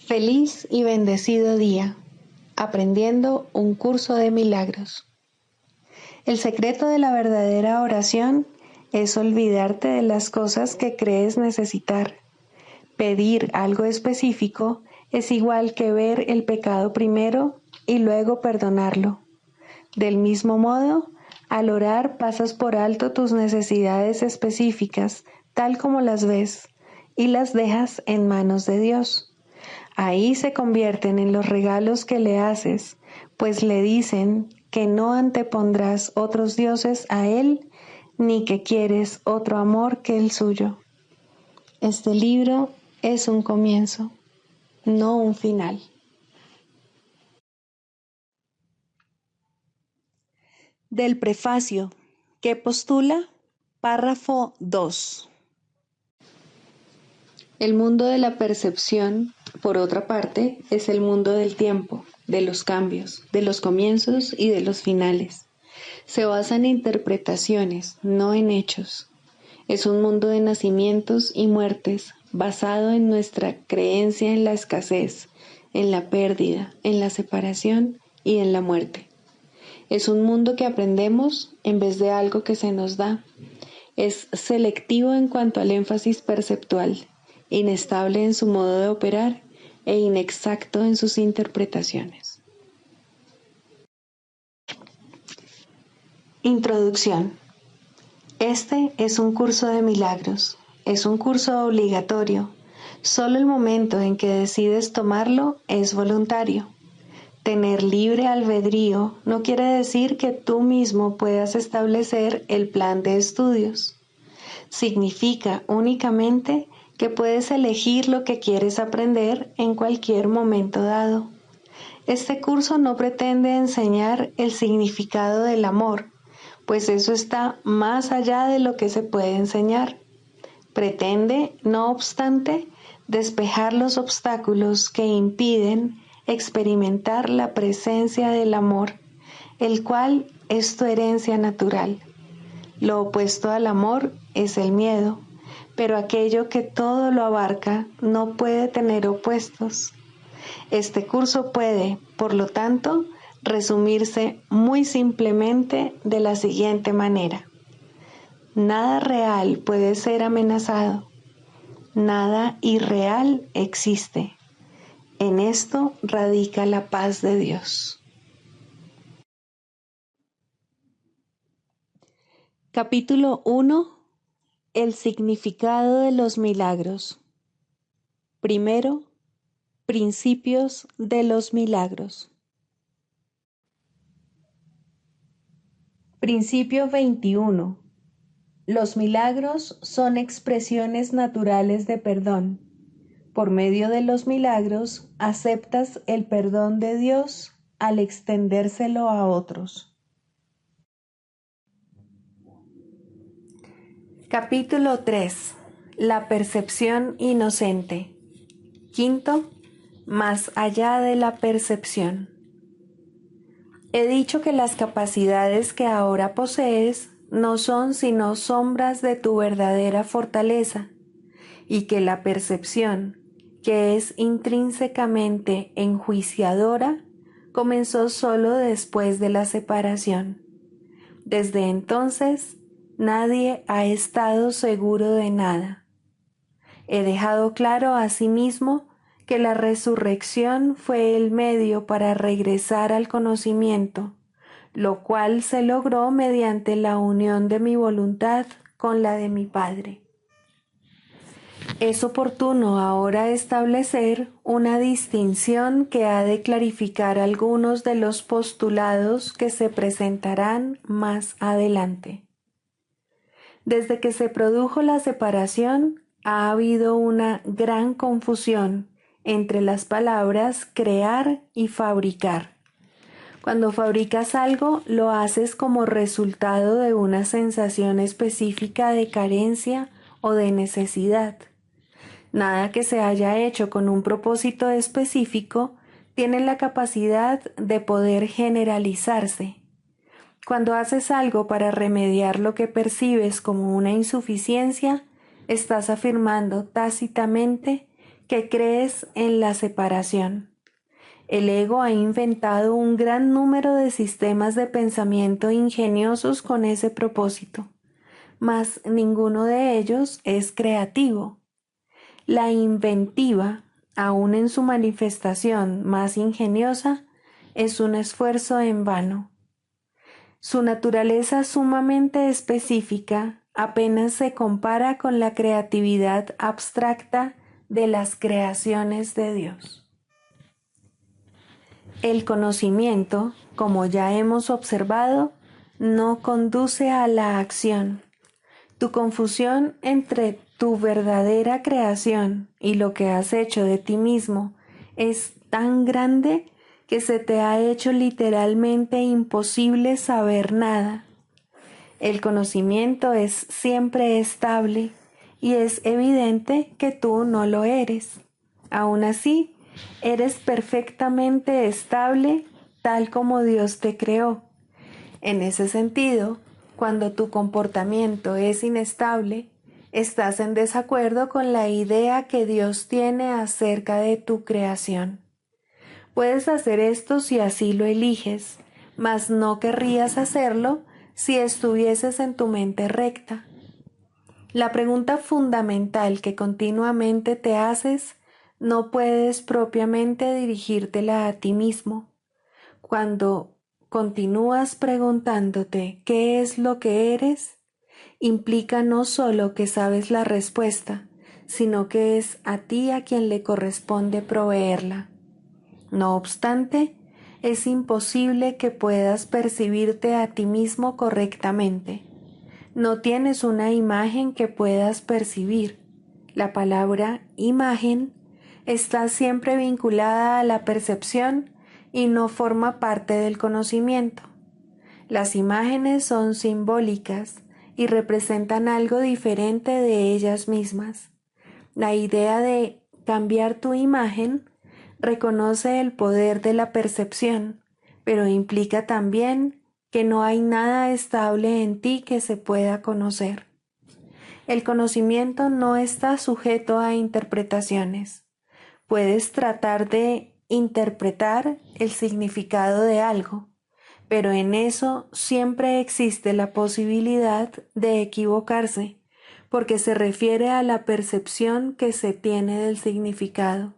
Feliz y bendecido día, aprendiendo un curso de milagros. El secreto de la verdadera oración es olvidarte de las cosas que crees necesitar. Pedir algo específico es igual que ver el pecado primero y luego perdonarlo. Del mismo modo, al orar pasas por alto tus necesidades específicas, tal como las ves, y las dejas en manos de Dios. Ahí se convierten en los regalos que le haces, pues le dicen que no antepondrás otros dioses a Él, ni que quieres otro amor que el suyo. Este libro es un comienzo, no un final. Del prefacio, que postula, párrafo 2. El mundo de la percepción, por otra parte, es el mundo del tiempo, de los cambios, de los comienzos y de los finales. Se basa en interpretaciones, no en hechos. Es un mundo de nacimientos y muertes, basado en nuestra creencia en la escasez, en la pérdida, en la separación y en la muerte. Es un mundo que aprendemos en vez de algo que se nos da. Es selectivo en cuanto al énfasis perceptual, inestable en su modo de operar e inexacto en sus interpretaciones. Introducción. Este es un curso de milagros. Es un curso obligatorio. Solo el momento en que decides tomarlo es voluntario. Tener libre albedrío no quiere decir que tú mismo puedas establecer el plan de estudios. Significa únicamente que puedes elegir lo que quieres aprender en cualquier momento dado. Este curso no pretende enseñar el significado del amor, pues eso está más allá de lo que se puede enseñar. Pretende, no obstante, despejar los obstáculos que impiden experimentar la presencia del amor, el cual es tu herencia natural. Lo opuesto al amor es el miedo, pero aquello que todo lo abarca no puede tener opuestos. Este curso puede, por lo tanto, resumirse muy simplemente de la siguiente manera. Nada real puede ser amenazado. Nada irreal existe. En esto radica la paz de Dios. Capítulo 1. El significado de los milagros. Primero, principios de los milagros. Principio 21. Los milagros son expresiones naturales de perdón. Por medio de los milagros aceptas el perdón de Dios al extendérselo a otros. Capítulo 3. La percepción inocente. Quinto, más allá de la percepción. He dicho que las capacidades que ahora posees no son sino sombras de tu verdadera fortaleza, y que la percepción, que es intrínsecamente enjuiciadora, comenzó solo después de la separación. Desde entonces, nadie ha estado seguro de nada. He dejado claro asimismo que la resurrección fue el medio para regresar al conocimiento, lo cual se logró mediante la unión de mi voluntad con la de mi Padre. Es oportuno ahora establecer una distinción que ha de clarificar algunos de los postulados que se presentarán más adelante. Desde que se produjo la separación, ha habido una gran confusión entre las palabras crear y fabricar. Cuando fabricas algo, lo haces como resultado de una sensación específica de carencia o de necesidad. Nada que se haya hecho con un propósito específico tiene la capacidad de poder generalizarse. Cuando haces algo para remediar lo que percibes como una insuficiencia, estás afirmando tácitamente que crees en la separación. El ego ha inventado un gran número de sistemas de pensamiento ingeniosos con ese propósito, mas ninguno de ellos es creativo. La inventiva, aun en su manifestación más ingeniosa, es un esfuerzo en vano. Su naturaleza sumamente específica apenas se compara con la creatividad abstracta de las creaciones de Dios. El conocimiento, como ya hemos observado, no conduce a la acción. Tu confusión entre tu verdadera creación y lo que has hecho de ti mismo es tan grande que se te ha hecho literalmente imposible saber nada. El conocimiento es siempre estable y es evidente que tú no lo eres. Aún así, eres perfectamente estable tal como Dios te creó. En ese sentido, cuando tu comportamiento es inestable, estás en desacuerdo con la idea que Dios tiene acerca de tu creación. Puedes hacer esto si así lo eliges, mas no querrías hacerlo si estuvieses en tu mente recta. La pregunta fundamental que continuamente te haces, no puedes propiamente dirigírtela a ti mismo. Cuando continúas preguntándote qué es lo que eres, implica no solo que sabes la respuesta, sino que es a ti a quien le corresponde proveerla. No obstante, es imposible que puedas percibirte a ti mismo correctamente. No tienes una imagen que puedas percibir. La palabra imagen está siempre vinculada a la percepción y no forma parte del conocimiento. Las imágenes son simbólicas y representan algo diferente de ellas mismas. La idea de cambiar tu imagen reconoce el poder de la percepción, pero implica también que no hay nada estable en ti que se pueda conocer. El conocimiento no está sujeto a interpretaciones. Puedes tratar de interpretar el significado de algo, pero en eso siempre existe la posibilidad de equivocarse, porque se refiere a la percepción que se tiene del significado.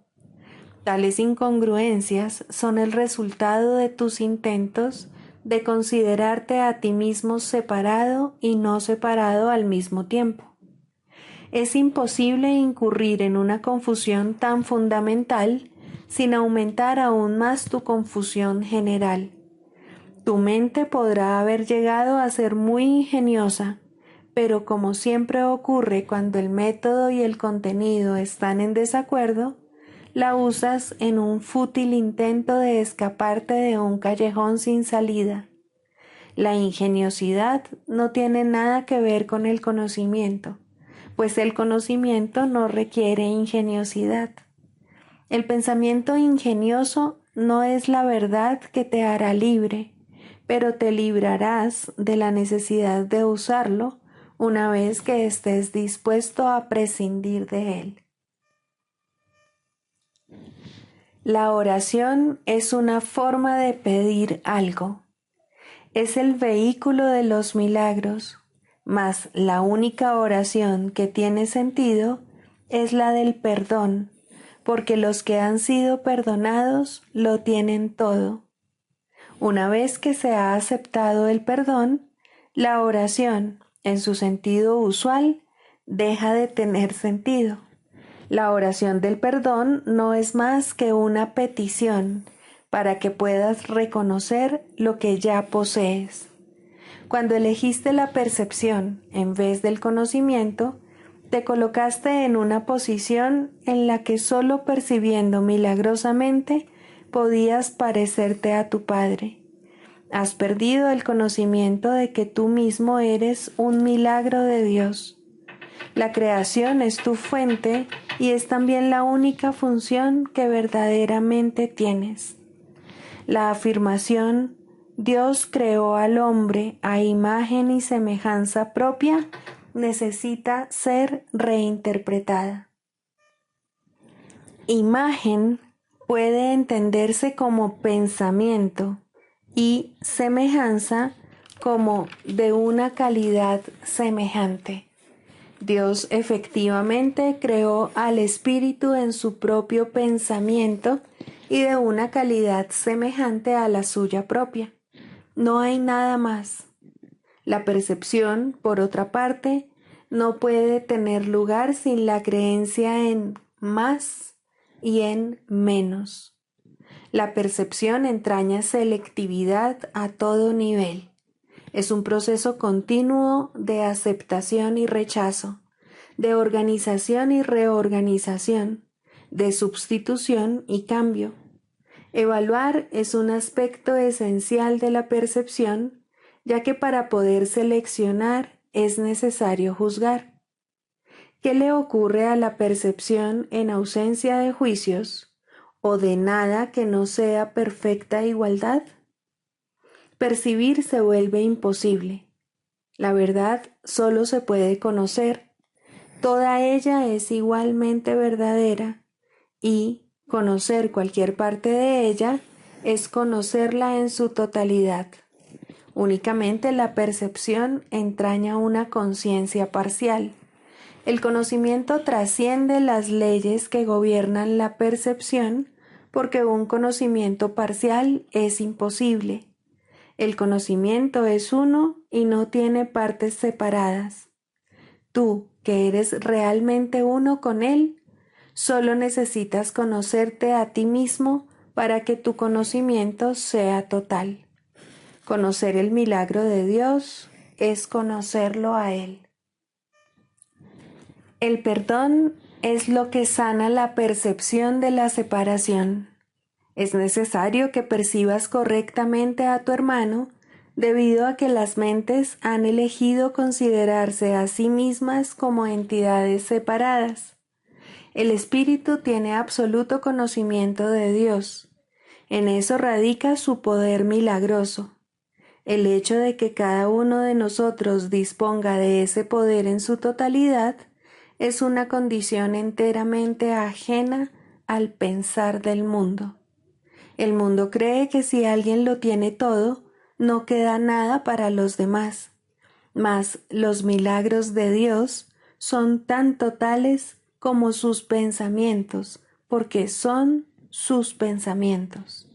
Tales incongruencias son el resultado de tus intentos de considerarte a ti mismo separado y no separado al mismo tiempo. Es imposible incurrir en una confusión tan fundamental sin aumentar aún más tu confusión general. Tu mente podrá haber llegado a ser muy ingeniosa, pero como siempre ocurre cuando el método y el contenido están en desacuerdo, la usas en un fútil intento de escaparte de un callejón sin salida. La ingeniosidad no tiene nada que ver con el conocimiento, pues el conocimiento no requiere ingeniosidad. El pensamiento ingenioso no es la verdad que te hará libre, pero te librarás de la necesidad de usarlo una vez que estés dispuesto a prescindir de él. La oración es una forma de pedir algo. Es el vehículo de los milagros, mas la única oración que tiene sentido es la del perdón, porque los que han sido perdonados lo tienen todo. Una vez que se ha aceptado el perdón, la oración, en su sentido usual, deja de tener sentido. La oración del perdón no es más que una petición para que puedas reconocer lo que ya posees. Cuando elegiste la percepción en vez del conocimiento, te colocaste en una posición en la que solo percibiendo milagrosamente podías parecerte a tu Padre. Has perdido el conocimiento de que tú mismo eres un milagro de Dios. La creación es tu fuente y es también la única función que verdaderamente tienes. La afirmación Dios creó al hombre a imagen y semejanza propia necesita ser reinterpretada. Imagen puede entenderse como pensamiento y semejanza como de una calidad semejante. Dios efectivamente creó al espíritu en su propio pensamiento y de una calidad semejante a la suya propia. No hay nada más. La percepción, por otra parte, no puede tener lugar sin la creencia en más y en menos. La percepción entraña selectividad a todo nivel. Es un proceso continuo de aceptación y rechazo, de organización y reorganización, de sustitución y cambio. Evaluar es un aspecto esencial de la percepción, ya que para poder seleccionar es necesario juzgar. ¿Qué le ocurre a la percepción en ausencia de juicios o de nada que no sea perfecta igualdad? Percibir se vuelve imposible. La verdad solo se puede conocer. Toda ella es igualmente verdadera y conocer cualquier parte de ella es conocerla en su totalidad. Únicamente la percepción entraña una conciencia parcial. El conocimiento trasciende las leyes que gobiernan la percepción porque un conocimiento parcial es imposible. El conocimiento es uno y no tiene partes separadas. Tú, que eres realmente uno con él, solo necesitas conocerte a ti mismo para que tu conocimiento sea total. Conocer el milagro de Dios es conocerlo a Él. El perdón es lo que sana la percepción de la separación. Es necesario que percibas correctamente a tu hermano debido a que las mentes han elegido considerarse a sí mismas como entidades separadas. El espíritu tiene absoluto conocimiento de Dios. En eso radica su poder milagroso. El hecho de que cada uno de nosotros disponga de ese poder en su totalidad es una condición enteramente ajena al pensar del mundo. El mundo cree que si alguien lo tiene todo, no queda nada para los demás. Mas los milagros de Dios son tan totales como sus pensamientos, porque son sus pensamientos.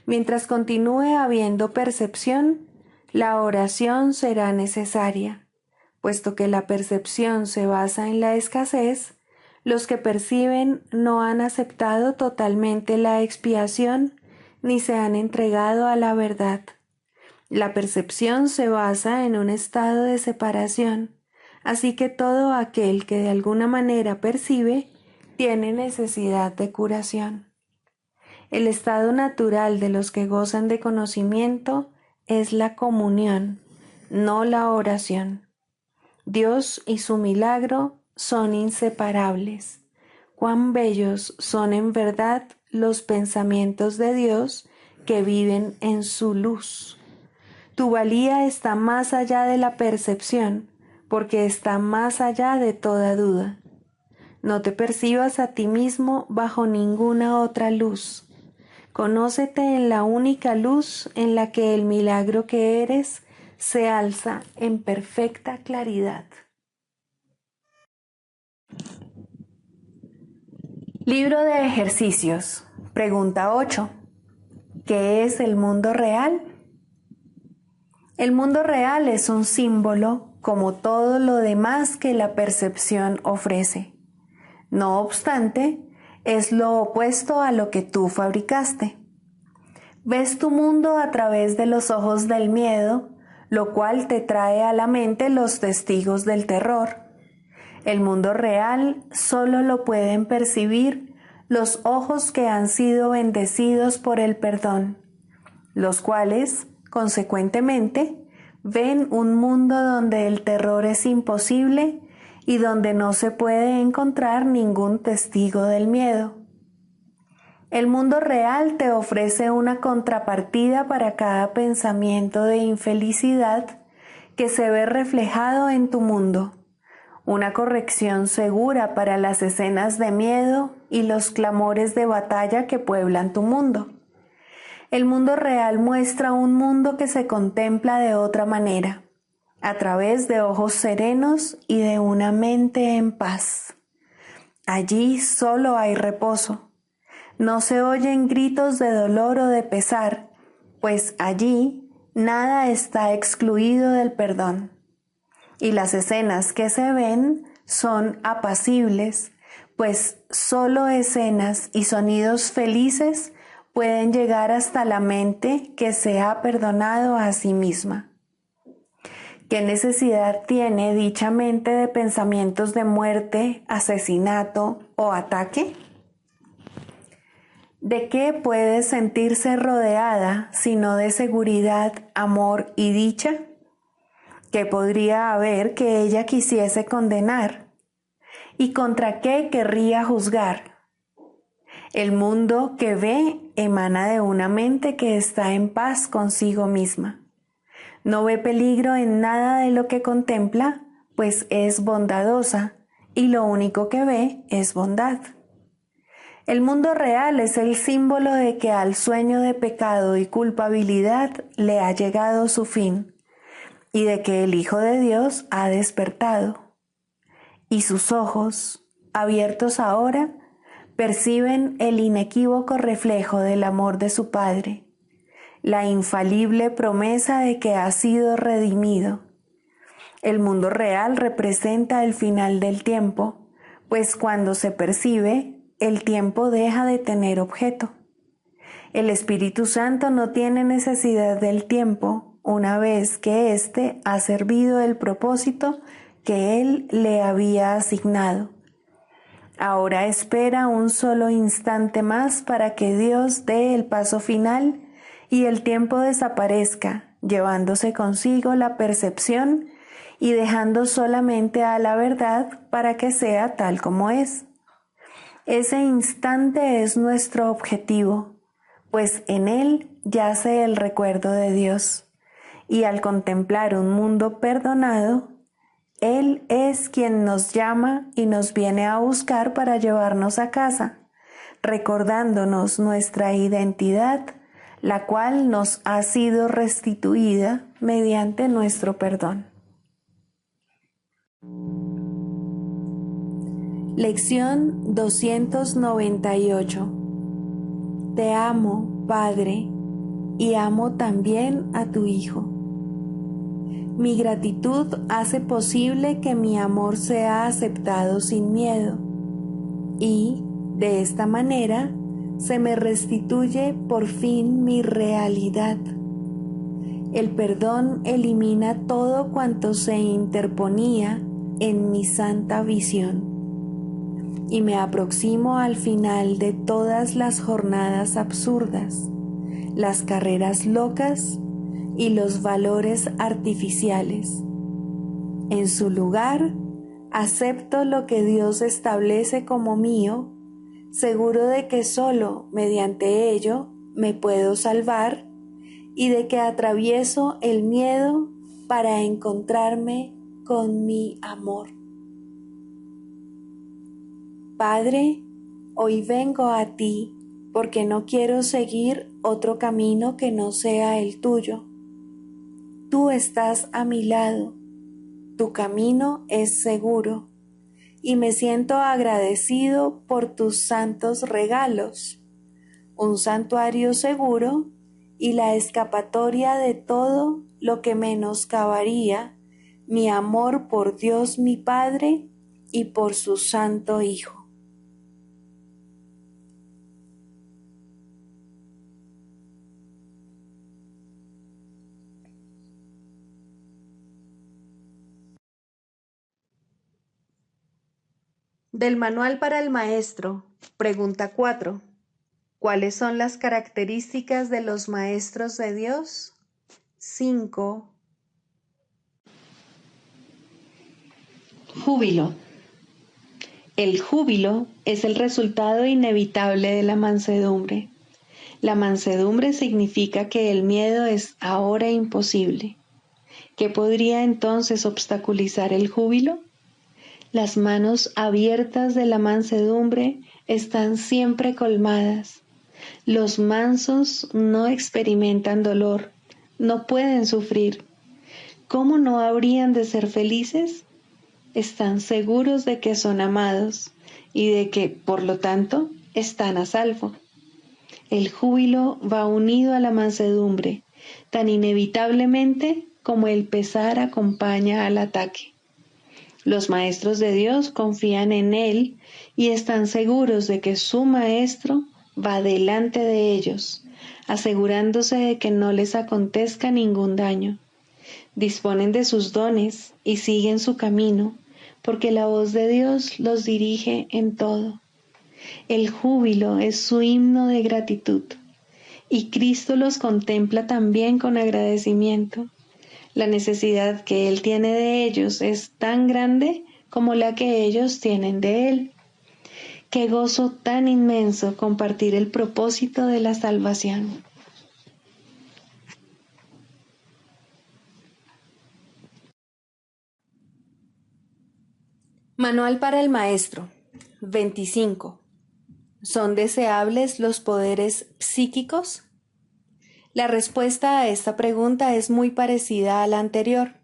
Mientras continúe habiendo percepción, la oración será necesaria. Puesto que la percepción se basa en la escasez, los que perciben no han aceptado totalmente la expiación ni se han entregado a la verdad. La percepción se basa en un estado de separación, así que todo aquel que de alguna manera percibe tiene necesidad de curación. El estado natural de los que gozan de conocimiento es la comunión, no la oración. Dios y su milagro son inseparables. Cuán bellos son en verdad los pensamientos de Dios que viven en su luz. Tu valía está más allá de la percepción, porque está más allá de toda duda. No te percibas a ti mismo bajo ninguna otra luz. Conócete en la única luz en la que el milagro que eres se alza en perfecta claridad. Libro de ejercicios. Pregunta 8. ¿Qué es el mundo real? El mundo real es un símbolo como todo lo demás que la percepción ofrece. No obstante, es lo opuesto a lo que tú fabricaste. Ves tu mundo a través de los ojos del miedo, lo cual te trae a la mente los testigos del terror. El mundo real solo lo pueden percibir los ojos que han sido bendecidos por el perdón, los cuales, consecuentemente, ven un mundo donde el terror es imposible y donde no se puede encontrar ningún testigo del miedo. El mundo real te ofrece una contrapartida para cada pensamiento de infelicidad que se ve reflejado en tu mundo, una corrección segura para las escenas de miedo y los clamores de batalla que pueblan tu mundo. El mundo real muestra un mundo que se contempla de otra manera, a través de ojos serenos y de una mente en paz. Allí solo hay reposo. No se oyen gritos de dolor o de pesar, pues allí nada está excluido del perdón. Y las escenas que se ven son apacibles, pues solo escenas y sonidos felices pueden llegar hasta la mente que se ha perdonado a sí misma. ¿Qué necesidad tiene dicha mente de pensamientos de muerte, asesinato o ataque? ¿De qué puede sentirse rodeada sino de seguridad, amor y dicha? ¿Qué podría haber que ella quisiese condenar? ¿Y contra qué querría juzgar? El mundo que ve emana de una mente que está en paz consigo misma. No ve peligro en nada de lo que contempla, pues es bondadosa y lo único que ve es bondad. El mundo real es el símbolo de que al sueño de pecado y culpabilidad le ha llegado su fin y de que el Hijo de Dios ha despertado. Y sus ojos, abiertos ahora, perciben el inequívoco reflejo del amor de su Padre, la infalible promesa de que ha sido redimido. El mundo real representa el final del tiempo, pues cuando se percibe, el tiempo deja de tener objeto. El Espíritu Santo no tiene necesidad del tiempo una vez que éste ha servido el propósito que Él le había asignado. Ahora espera un solo instante más para que Dios dé el paso final y el tiempo desaparezca, llevándose consigo la percepción y dejando solamente a la verdad para que sea tal como es. Ese instante es nuestro objetivo, pues en él yace el recuerdo de Dios, y al contemplar un mundo perdonado, Él es quien nos llama y nos viene a buscar para llevarnos a casa, recordándonos nuestra identidad, la cual nos ha sido restituida mediante nuestro perdón. Lección 298. Te amo, Padre, y amo también a tu Hijo. Mi gratitud hace posible que mi amor sea aceptado sin miedo y, de esta manera, se me restituye por fin mi realidad. El perdón elimina todo cuanto se interponía en mi santa visión y me aproximo al final de todas las jornadas absurdas, las carreras locas y los valores artificiales. En su lugar, acepto lo que Dios establece como mío, seguro de que solo mediante ello me puedo salvar y de que atravieso el miedo para encontrarme con mi amor. Padre, hoy vengo a ti porque no quiero seguir otro camino que no sea el tuyo. Tú estás a mi lado, tu camino es seguro, y me siento agradecido por tus santos regalos, un santuario seguro y la escapatoria de todo lo que menoscabaría mi amor por Dios mi Padre y por su Santo Hijo. Del Manual para el Maestro, pregunta 4. ¿Cuáles son las características de los maestros de Dios? 5. Júbilo. El júbilo es el resultado inevitable de la mansedumbre. La mansedumbre significa que el miedo es ahora imposible. ¿Qué podría entonces obstaculizar el júbilo? Las manos abiertas de la mansedumbre están siempre colmadas. Los mansos no experimentan dolor, no pueden sufrir. ¿Cómo no habrían de ser felices? Están seguros de que son amados y de que, por lo tanto, están a salvo. El júbilo va unido a la mansedumbre, tan inevitablemente como el pesar acompaña al ataque. Los maestros de Dios confían en Él y están seguros de que su Maestro va delante de ellos, asegurándose de que no les acontezca ningún daño. Disponen de sus dones y siguen su camino, porque la voz de Dios los dirige en todo. El júbilo es su himno de gratitud, y Cristo los contempla también con agradecimiento. La necesidad que Él tiene de ellos es tan grande como la que ellos tienen de Él. Qué gozo tan inmenso compartir el propósito de la salvación. Manual para el maestro. 25. ¿Son deseables los poderes psíquicos? La respuesta a esta pregunta es muy parecida a la anterior.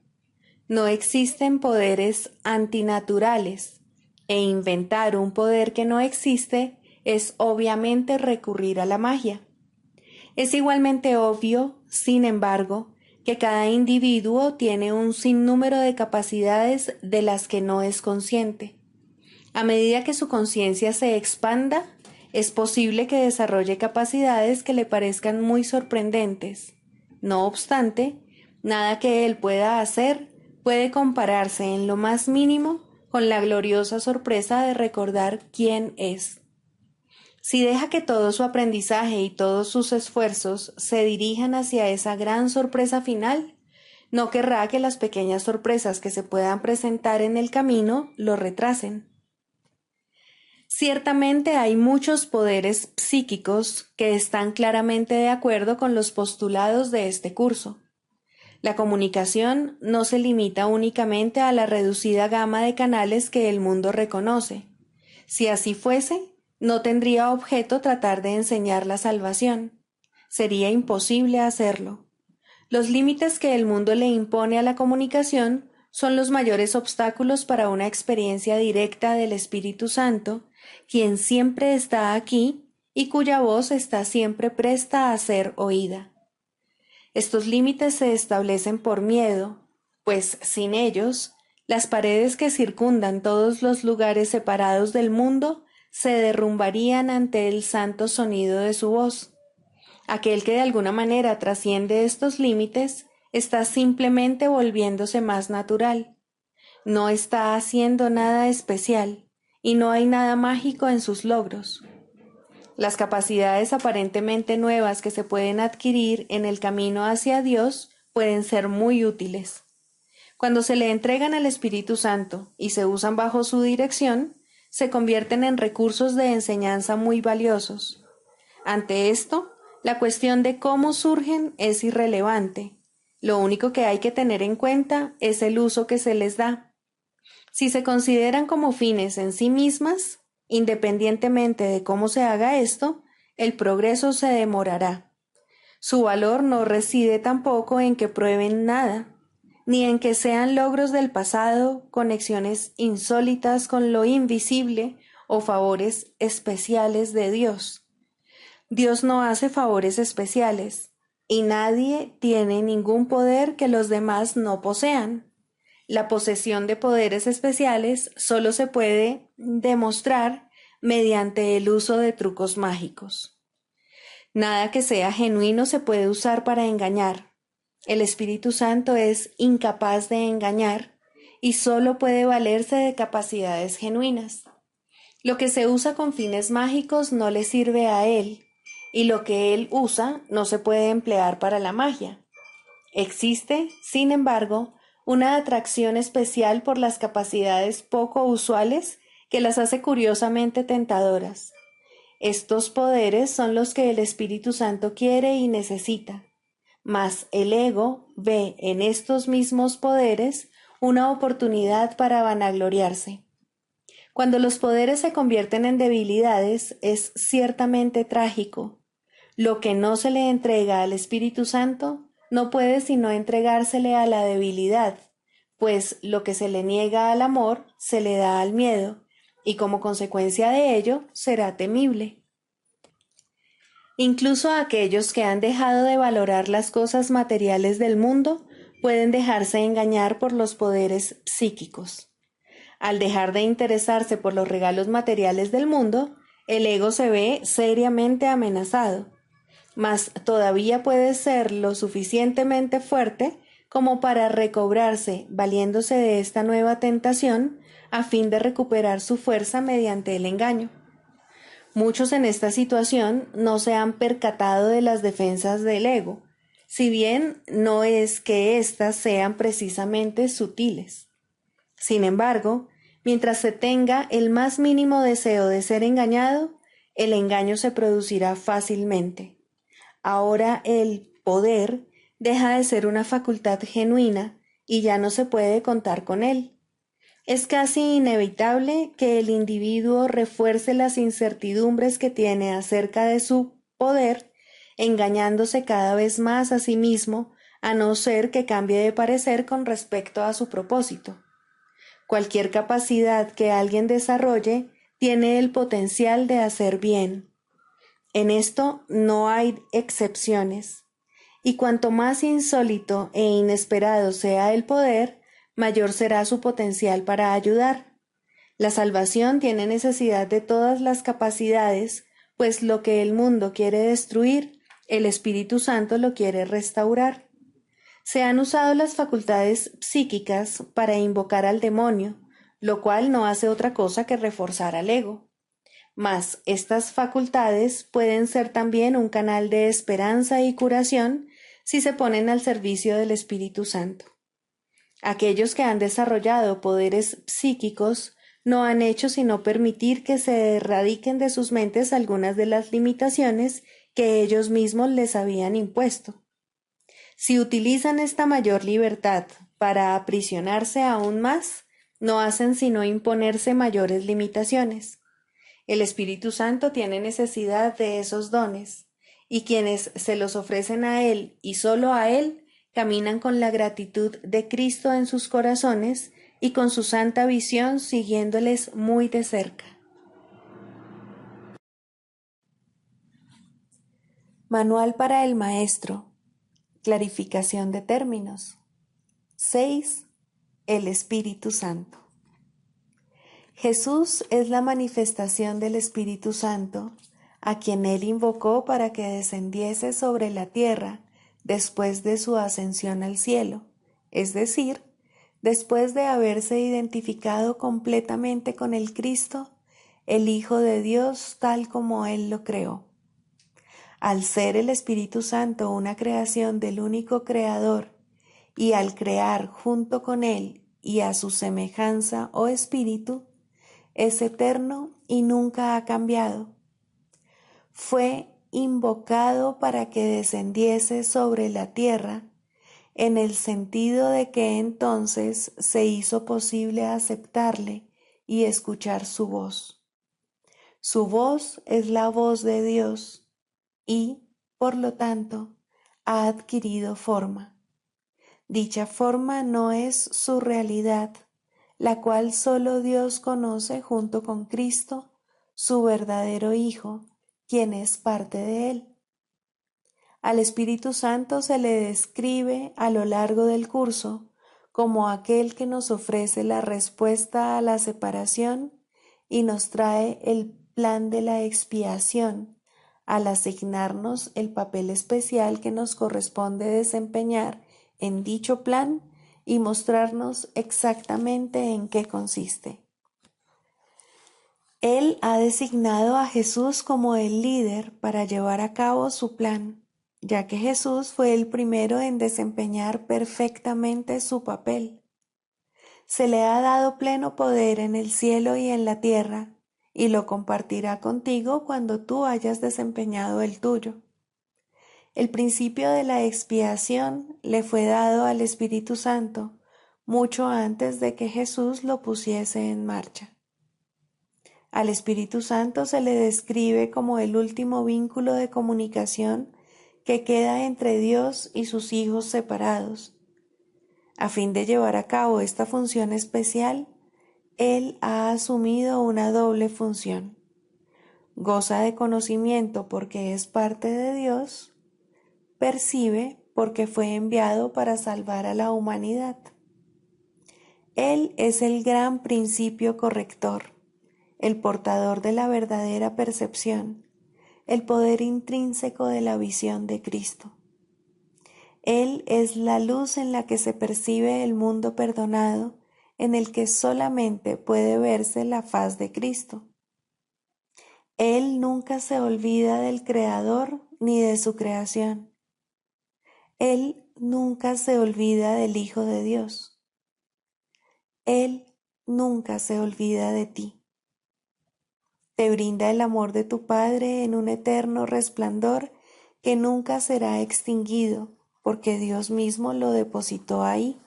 No existen poderes antinaturales, e inventar un poder que no existe es obviamente recurrir a la magia. Es igualmente obvio, sin embargo, que cada individuo tiene un sinnúmero de capacidades de las que no es consciente. A medida que su conciencia se expanda, es posible que desarrolle capacidades que le parezcan muy sorprendentes. No obstante, nada que él pueda hacer puede compararse en lo más mínimo con la gloriosa sorpresa de recordar quién es. Si deja que todo su aprendizaje y todos sus esfuerzos se dirijan hacia esa gran sorpresa final, no querrá que las pequeñas sorpresas que se puedan presentar en el camino lo retrasen. Ciertamente hay muchos poderes psíquicos que están claramente de acuerdo con los postulados de este curso. La comunicación no se limita únicamente a la reducida gama de canales que el mundo reconoce. Si así fuese, no tendría objeto tratar de enseñar la salvación. Sería imposible hacerlo. Los límites que el mundo le impone a la comunicación son los mayores obstáculos para una experiencia directa del Espíritu Santo, quien siempre está aquí y cuya voz está siempre presta a ser oída. Estos límites se establecen por miedo, pues sin ellos, las paredes que circundan todos los lugares separados del mundo se derrumbarían ante el santo sonido de su voz. Aquel que de alguna manera trasciende estos límites está simplemente volviéndose más natural. No está haciendo nada especial y no hay nada mágico en sus logros. Las capacidades aparentemente nuevas que se pueden adquirir en el camino hacia Dios pueden ser muy útiles. Cuando se le entregan al Espíritu Santo y se usan bajo su dirección, se convierten en recursos de enseñanza muy valiosos. Ante esto, la cuestión de cómo surgen es irrelevante. Lo único que hay que tener en cuenta es el uso que se les da. Si se consideran como fines en sí mismas, independientemente de cómo se haga esto, el progreso se demorará. Su valor no reside tampoco en que prueben nada, ni en que sean logros del pasado, conexiones insólitas con lo invisible o favores especiales de Dios. Dios no hace favores especiales, y nadie tiene ningún poder que los demás no posean. La posesión de poderes especiales solo se puede demostrar mediante el uso de trucos mágicos. Nada que sea genuino se puede usar para engañar. El Espíritu Santo es incapaz de engañar y solo puede valerse de capacidades genuinas. Lo que se usa con fines mágicos no le sirve a él, y lo que él usa no se puede emplear para la magia. Existe, sin embargo, una atracción especial por las capacidades poco usuales que las hace curiosamente tentadoras. Estos poderes son los que el Espíritu Santo quiere y necesita, mas el ego ve en estos mismos poderes una oportunidad para vanagloriarse. Cuando los poderes se convierten en debilidades, es ciertamente trágico. Lo que no se le entrega al Espíritu Santo no puede sino entregársele a la debilidad, pues lo que se le niega al amor se le da al miedo, y como consecuencia de ello será temible. Incluso aquellos que han dejado de valorar las cosas materiales del mundo pueden dejarse engañar por los poderes psíquicos. Al dejar de interesarse por los regalos materiales del mundo, el ego se ve seriamente amenazado, mas todavía puede ser lo suficientemente fuerte como para recobrarse valiéndose de esta nueva tentación a fin de recuperar su fuerza mediante el engaño. Muchos en esta situación no se han percatado de las defensas del ego, si bien no es que éstas sean precisamente sutiles. Sin embargo, mientras se tenga el más mínimo deseo de ser engañado, el engaño se producirá fácilmente. Ahora el poder deja de ser una facultad genuina y ya no se puede contar con él. Es casi inevitable que el individuo refuerce las incertidumbres que tiene acerca de su poder, engañándose cada vez más a sí mismo, a no ser que cambie de parecer con respecto a su propósito. Cualquier capacidad que alguien desarrolle tiene el potencial de hacer bien. En esto no hay excepciones, y cuanto más insólito e inesperado sea el poder, mayor será su potencial para ayudar. La salvación tiene necesidad de todas las capacidades, pues lo que el mundo quiere destruir, el Espíritu Santo lo quiere restaurar. Se han usado las facultades psíquicas para invocar al demonio, lo cual no hace otra cosa que reforzar al ego. Mas estas facultades pueden ser también un canal de esperanza y curación si se ponen al servicio del Espíritu Santo. Aquellos que han desarrollado poderes psíquicos no han hecho sino permitir que se erradiquen de sus mentes algunas de las limitaciones que ellos mismos les habían impuesto. Si utilizan esta mayor libertad para aprisionarse aún más, no hacen sino imponerse mayores limitaciones. El Espíritu Santo tiene necesidad de esos dones, y quienes se los ofrecen a Él y solo a Él, caminan con la gratitud de Cristo en sus corazones y con su santa visión siguiéndoles muy de cerca. Manual para el Maestro. Clarificación de términos. 6. El Espíritu Santo. Jesús es la manifestación del Espíritu Santo, a quien Él invocó para que descendiese sobre la tierra después de su ascensión al cielo, es decir, después de haberse identificado completamente con el Cristo, el Hijo de Dios tal como Él lo creó. Al ser el Espíritu Santo una creación del único Creador, y al crear junto con Él y a su semejanza o Espíritu, es eterno y nunca ha cambiado. Fue invocado para que descendiese sobre la tierra, en el sentido de que entonces se hizo posible aceptarle y escuchar su voz. Su voz es la voz de Dios y, por lo tanto, ha adquirido forma. Dicha forma no es su realidad, la cual solo Dios conoce junto con Cristo, su verdadero Hijo, quien es parte de Él. Al Espíritu Santo se le describe a lo largo del curso como aquel que nos ofrece la respuesta a la separación y nos trae el plan de la expiación, al asignarnos el papel especial que nos corresponde desempeñar en dicho plan y mostrarnos exactamente en qué consiste. Él ha designado a Jesús como el líder para llevar a cabo su plan, ya que Jesús fue el primero en desempeñar perfectamente su papel. Se le ha dado pleno poder en el cielo y en la tierra, y lo compartirá contigo cuando tú hayas desempeñado el tuyo. El principio de la expiación le fue dado al Espíritu Santo mucho antes de que Jesús lo pusiese en marcha. Al Espíritu Santo se le describe como el último vínculo de comunicación que queda entre Dios y sus hijos separados. A fin de llevar a cabo esta función especial, Él ha asumido una doble función. Goza de conocimiento porque es parte de Dios, percibe porque fue enviado para salvar a la humanidad. Él es el gran principio corrector, el portador de la verdadera percepción, el poder intrínseco de la visión de Cristo. Él es la luz en la que se percibe el mundo perdonado, en el que solamente puede verse la faz de Cristo. Él nunca se olvida del Creador ni de su creación. Él nunca se olvida del Hijo de Dios. Él nunca se olvida de ti. Te brinda el amor de tu Padre en un eterno resplandor que nunca será extinguido, porque Dios mismo lo depositó ahí.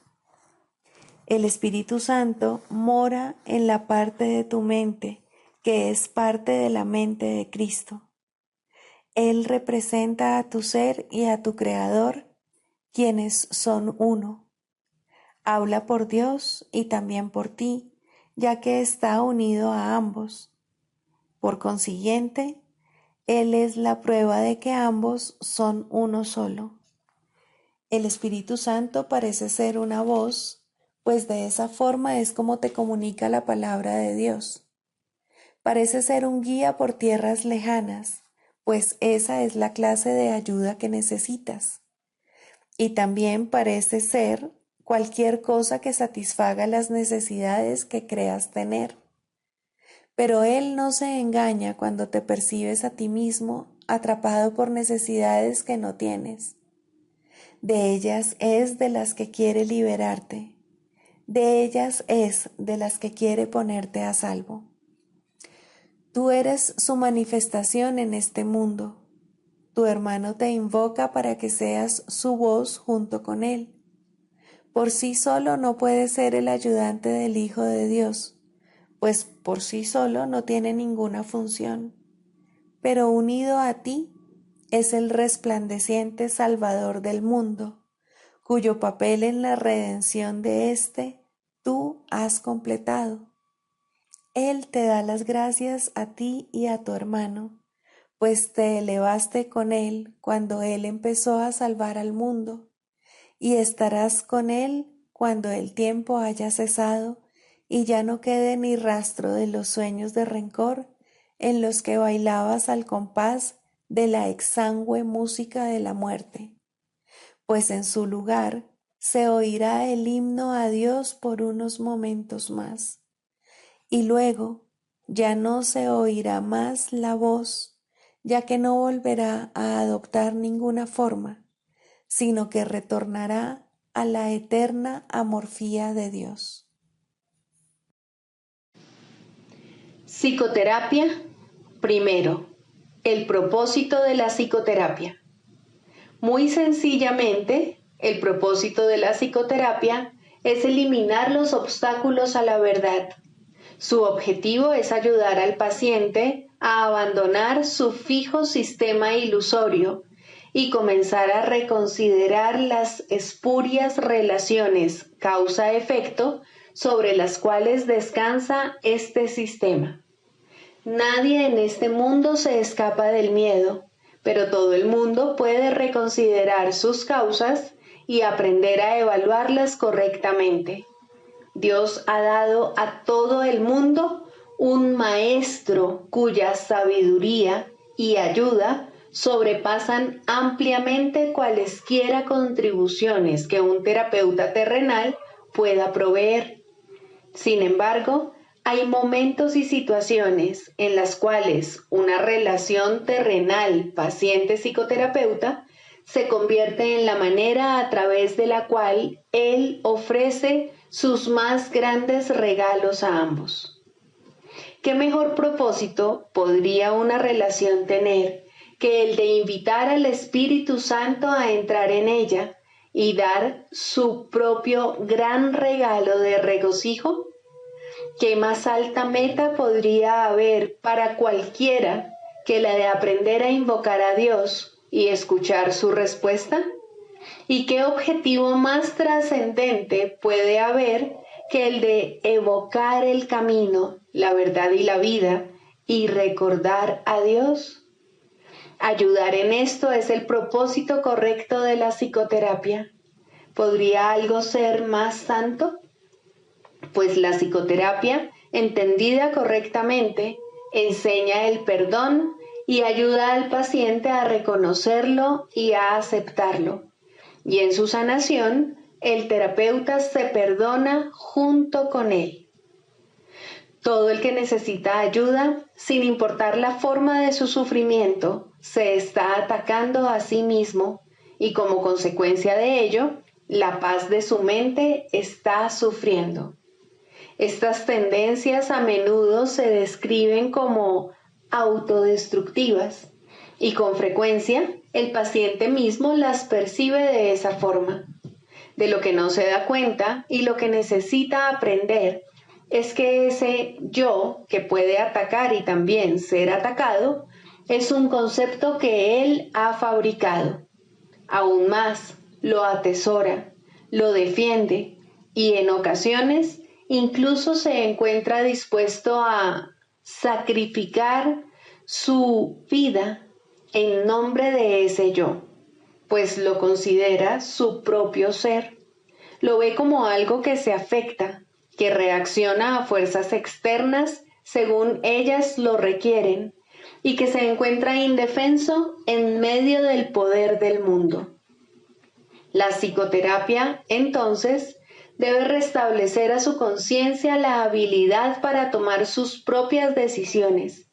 El Espíritu Santo mora en la parte de tu mente, que es parte de la mente de Cristo. Él representa a tu ser y a tu Creador, quienes son uno. Habla por Dios y también por ti, ya que está unido a ambos. Por consiguiente, Él es la prueba de que ambos son uno solo. El Espíritu Santo parece ser una voz, pues de esa forma es como te comunica la palabra de Dios. Parece ser un guía por tierras lejanas, pues esa es la clase de ayuda que necesitas. Y también parece ser cualquier cosa que satisfaga las necesidades que creas tener. Pero Él no se engaña cuando te percibes a ti mismo atrapado por necesidades que no tienes. De ellas es de las que quiere liberarte. De ellas es de las que quiere ponerte a salvo. Tú eres su manifestación en este mundo. Tu hermano te invoca para que seas su voz junto con él. Por sí solo no puede ser el ayudante del Hijo de Dios, pues por sí solo no tiene ninguna función. Pero unido a ti es el resplandeciente Salvador del mundo, cuyo papel en la redención de éste tú has completado. Él te da las gracias a ti y a tu hermano, pues te elevaste con él cuando él empezó a salvar al mundo, y estarás con él cuando el tiempo haya cesado y ya no quede ni rastro de los sueños de rencor en los que bailabas al compás de la exangüe música de la muerte, pues en su lugar se oirá el himno a Dios por unos momentos más, y luego ya no se oirá más la voz, ya que no volverá a adoptar ninguna forma, sino que retornará a la eterna amorfía de Dios. Psicoterapia. Primero, el propósito de la psicoterapia. Muy sencillamente, el propósito de la psicoterapia es eliminar los obstáculos a la verdad. Su objetivo es ayudar al paciente a abandonar su fijo sistema ilusorio y comenzar a reconsiderar las espurias relaciones causa-efecto sobre las cuales descansa este sistema. Nadie en este mundo se escapa del miedo, pero todo el mundo puede reconsiderar sus causas y aprender a evaluarlas correctamente. Dios ha dado a todo el mundo un maestro cuya sabiduría y ayuda sobrepasan ampliamente cualesquiera contribuciones que un terapeuta terrenal pueda proveer. Sin embargo, hay momentos y situaciones en las cuales una relación terrenal paciente-psicoterapeuta se convierte en la manera a través de la cual él ofrece sus más grandes regalos a ambos. ¿Qué mejor propósito podría una relación tener que el de invitar al Espíritu Santo a entrar en ella y dar su propio gran regalo de regocijo? ¿Qué más alta meta podría haber para cualquiera que la de aprender a invocar a Dios y escuchar su respuesta? ¿Y qué objetivo más trascendente puede haber que el de evocar el camino, la verdad y la vida y recordar a Dios? Ayudar en esto es el propósito correcto de la psicoterapia. ¿Podría algo ser más santo? Pues la psicoterapia, entendida correctamente, enseña el perdón y ayuda al paciente a reconocerlo y a aceptarlo. Y en su sanación, el terapeuta se perdona junto con él. Todo el que necesita ayuda, sin importar la forma de su sufrimiento, se está atacando a sí mismo y como consecuencia de ello, la paz de su mente está sufriendo. Estas tendencias a menudo se describen como autodestructivas y con frecuencia el paciente mismo las percibe de esa forma. De lo que no se da cuenta y lo que necesita aprender es que ese yo que puede atacar y también ser atacado es un concepto que él ha fabricado. Aún más, lo atesora, lo defiende y en ocasiones incluso se encuentra dispuesto a sacrificar su vida en nombre de ese yo, pues lo considera su propio ser. Lo ve como algo que se afecta, que reacciona a fuerzas externas según ellas lo requieren y que se encuentra indefenso en medio del poder del mundo. La psicoterapia, entonces, debe restablecer a su conciencia la habilidad para tomar sus propias decisiones.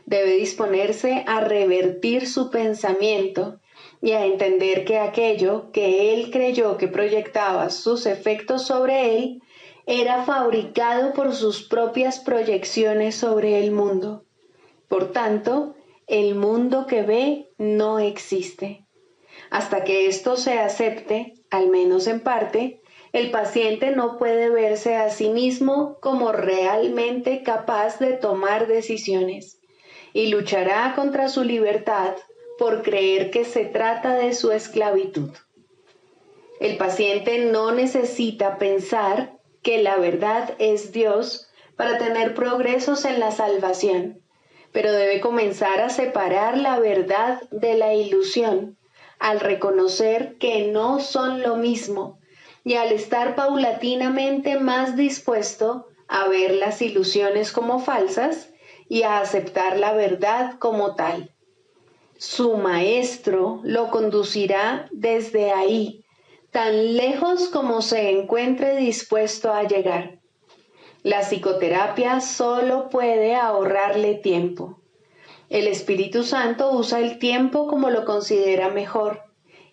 Debe disponerse a revertir su pensamiento y a entender que aquello que él creyó que proyectaba sus efectos sobre él era fabricado por sus propias proyecciones sobre el mundo. Por tanto, el mundo que ve no existe. Hasta que esto se acepte, al menos en parte, el paciente no puede verse a sí mismo como realmente capaz de tomar decisiones y luchará contra su libertad por creer que se trata de su esclavitud. El paciente no necesita pensar que la verdad es Dios para tener progresos en la salvación, pero debe comenzar a separar la verdad de la ilusión al reconocer que no son lo mismo y al estar paulatinamente más dispuesto a ver las ilusiones como falsas y a aceptar la verdad como tal. Su maestro lo conducirá desde ahí, tan lejos como se encuentre dispuesto a llegar. La psicoterapia solo puede ahorrarle tiempo. El Espíritu Santo usa el tiempo como lo considera mejor,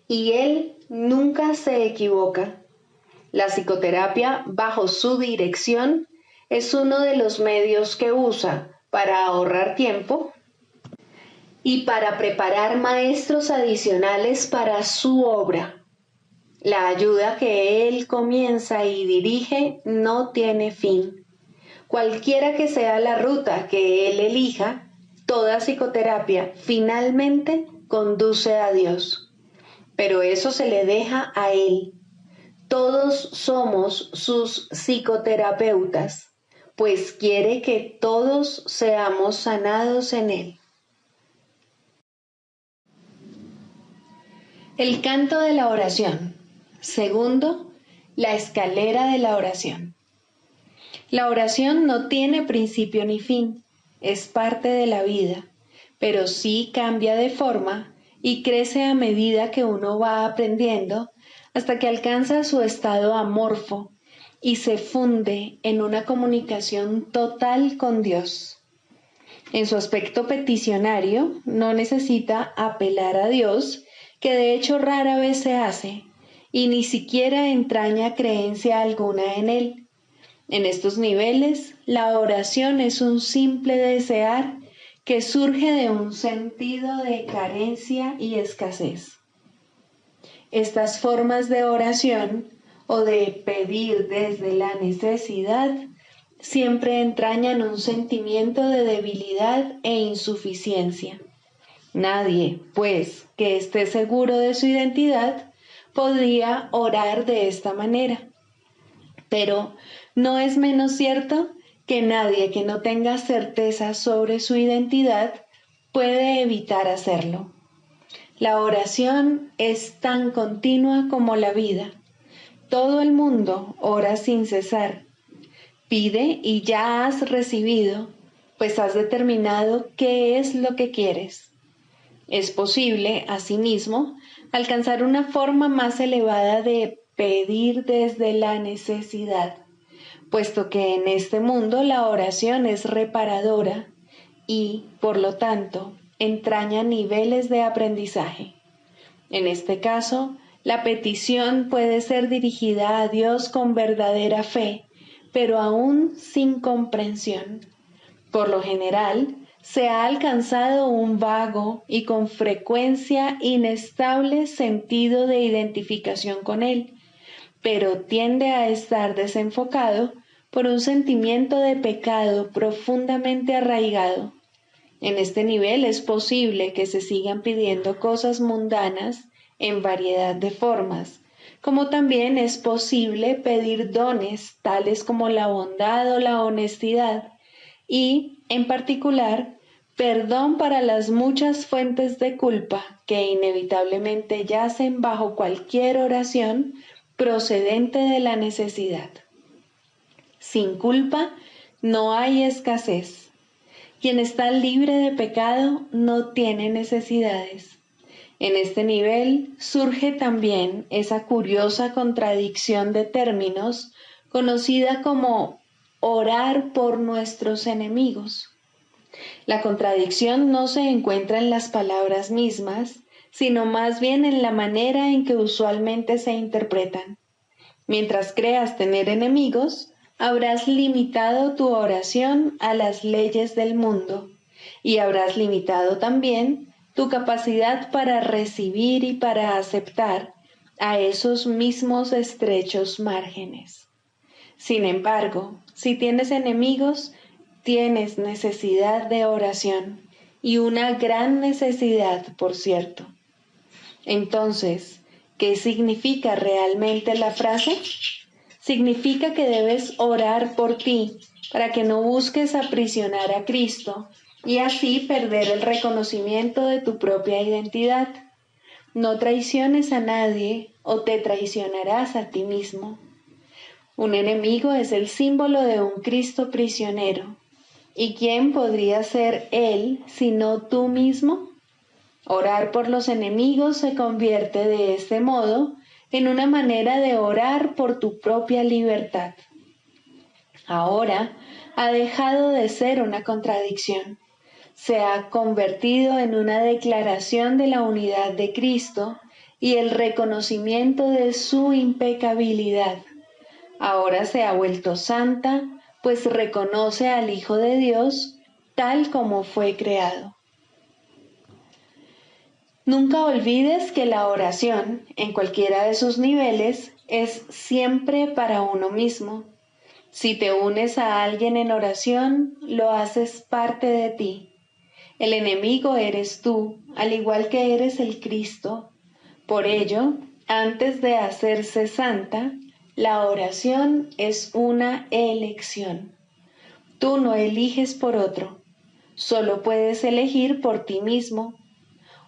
y Él nunca se equivoca. La psicoterapia, bajo su dirección, es uno de los medios que usa para ahorrar tiempo y para preparar maestros adicionales para su obra. La ayuda que Él comienza y dirige no tiene fin. Cualquiera que sea la ruta que Él elija, toda psicoterapia finalmente conduce a Dios. Pero eso se le deja a Él. Todos somos sus psicoterapeutas, pues quiere que todos seamos sanados en Él. El canto de la oración. Segundo, la escalera de la oración. La oración no tiene principio ni fin, es parte de la vida, pero sí cambia de forma y crece a medida que uno va aprendiendo hasta que alcanza su estado amorfo y se funde en una comunicación total con Dios. En su aspecto peticionario, no necesita apelar a Dios, que de hecho rara vez se hace, y ni siquiera entraña creencia alguna en Él. En estos niveles, la oración es un simple desear que surge de un sentido de carencia y escasez. Estas formas de oración o de pedir desde la necesidad siempre entrañan un sentimiento de debilidad e insuficiencia. Nadie, pues, que esté seguro de su identidad, podría orar de esta manera. Pero no es menos cierto que nadie que no tenga certeza sobre su identidad puede evitar hacerlo. La oración es tan continua como la vida. Todo el mundo ora sin cesar. Pide y ya has recibido, pues has determinado qué es lo que quieres. Es posible, asimismo, alcanzar una forma más elevada de pedir desde la necesidad, puesto que en este mundo la oración es reparadora y, por lo tanto, entraña niveles de aprendizaje. En este caso, la petición puede ser dirigida a Dios con verdadera fe, pero aún sin comprensión. Por lo general, se ha alcanzado un vago y con frecuencia inestable sentido de identificación con Él, pero tiende a estar desenfocado por un sentimiento de pecado profundamente arraigado. En este nivel es posible que se sigan pidiendo cosas mundanas en variedad de formas, como también es posible pedir dones tales como la bondad o la honestidad y, en particular, perdón para las muchas fuentes de culpa que inevitablemente yacen bajo cualquier oración procedente de la necesidad. Sin culpa no hay escasez. Quien está libre de pecado no tiene necesidades. En este nivel surge también esa curiosa contradicción de términos conocida como orar por nuestros enemigos. La contradicción no se encuentra en las palabras mismas, sino más bien en la manera en que usualmente se interpretan. Mientras creas tener enemigos, habrás limitado tu oración a las leyes del mundo y habrás limitado también tu capacidad para recibir y para aceptar a esos mismos estrechos márgenes. Sin embargo, si tienes enemigos, tienes necesidad de oración y una gran necesidad, por cierto. Entonces, ¿qué significa realmente la frase? Significa que debes orar por ti para que no busques aprisionar a Cristo y así perder el reconocimiento de tu propia identidad. No traiciones a nadie o te traicionarás a ti mismo. Un enemigo es el símbolo de un Cristo prisionero. ¿Y quién podría ser él sino tú mismo? Orar por los enemigos se convierte de este modo en una manera de orar por tu propia libertad. Ahora ha dejado de ser una contradicción. Se ha convertido en una declaración de la unidad de Cristo y el reconocimiento de su impecabilidad. Ahora se ha vuelto santa, pues reconoce al Hijo de Dios tal como fue creado. Nunca olvides que la oración, en cualquiera de sus niveles, es siempre para uno mismo. Si te unes a alguien en oración, lo haces parte de ti. El enemigo eres tú, al igual que eres el Cristo. Por ello, antes de hacerse santa, la oración es una elección. Tú no eliges por otro, solo puedes elegir por ti mismo.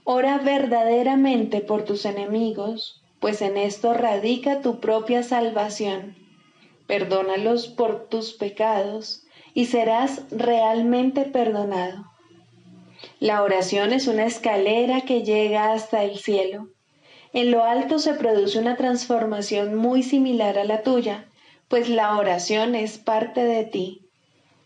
Ora verdaderamente por tus enemigos, pues en esto radica tu propia salvación. Perdónalos por tus pecados y serás realmente perdonado. La oración es una escalera que llega hasta el cielo. En lo alto se produce una transformación muy similar a la tuya, pues la oración es parte de ti.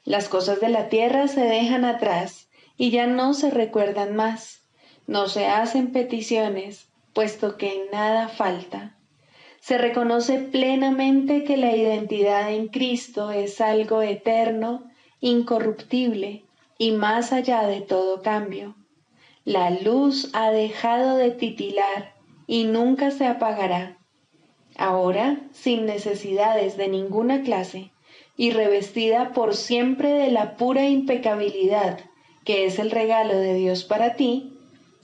Las cosas de la tierra se dejan atrás y ya no se recuerdan más. No se hacen peticiones, puesto que nada falta. Se reconoce plenamente que la identidad en Cristo es algo eterno, incorruptible y más allá de todo cambio. La luz ha dejado de titilar y nunca se apagará. Ahora, sin necesidades de ninguna clase, y revestida por siempre de la pura impecabilidad que es el regalo de Dios para ti,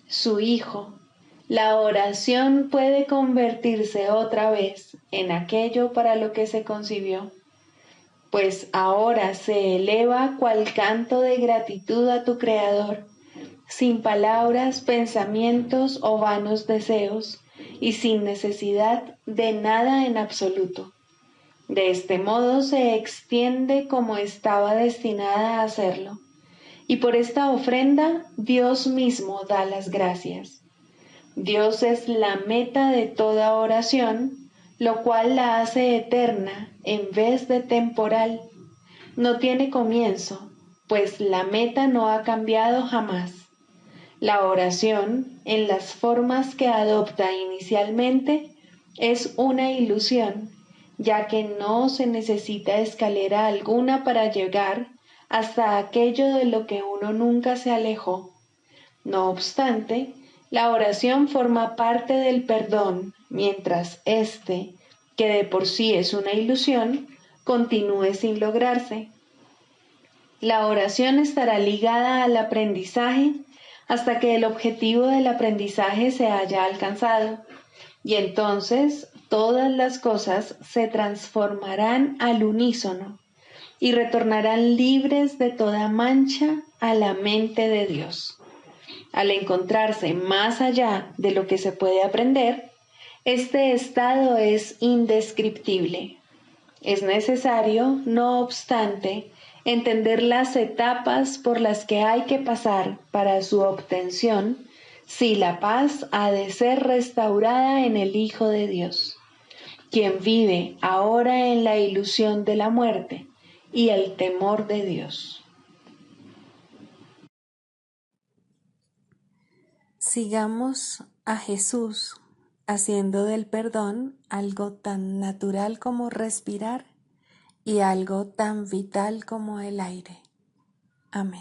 su Hijo, la oración puede convertirse otra vez en aquello para lo que se concibió, pues ahora se eleva cual canto de gratitud a tu Creador, sin palabras, pensamientos o vanos deseos, y sin necesidad de nada en absoluto. De este modo se extiende como estaba destinada a hacerlo, y por esta ofrenda Dios mismo da las gracias. Dios es la meta de toda oración, lo cual la hace eterna en vez de temporal. No tiene comienzo, pues la meta no ha cambiado jamás. La oración, en las formas que adopta inicialmente, es una ilusión, ya que no se necesita escalera alguna para llegar hasta aquello de lo que uno nunca se alejó. No obstante, la oración forma parte del perdón, mientras éste, que de por sí es una ilusión, continúe sin lograrse. La oración estará ligada al aprendizaje hasta que el objetivo del aprendizaje se haya alcanzado, y entonces todas las cosas se transformarán al unísono y retornarán libres de toda mancha a la mente de Dios. Al encontrarse más allá de lo que se puede aprender, este estado es indescriptible. Es necesario, no obstante, entender las etapas por las que hay que pasar para su obtención, si la paz ha de ser restaurada en el Hijo de Dios, quien vive ahora en la ilusión de la muerte y el temor de Dios. Sigamos a Jesús haciendo del perdón algo tan natural como respirar y algo tan vital como el aire. Amén.